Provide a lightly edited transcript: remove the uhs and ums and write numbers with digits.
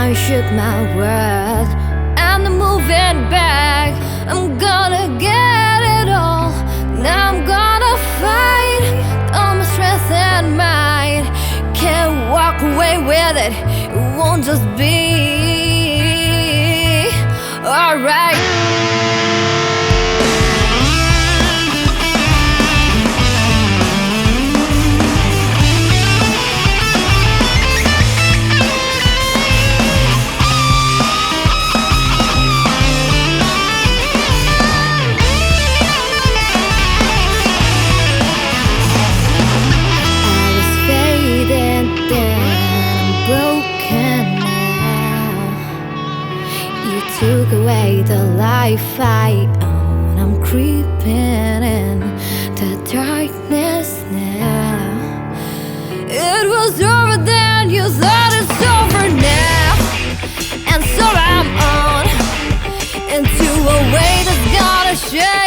I shook my world and I'm moving back. I'm gonna get it all. Now I'm gonna fight all my strength and might. Can't walk away with it. It won't just be alright. Took away the life I own. I'm creeping in the darkness now. It was over then, you thought it's over now. And so I'm on into a way that's gonna shake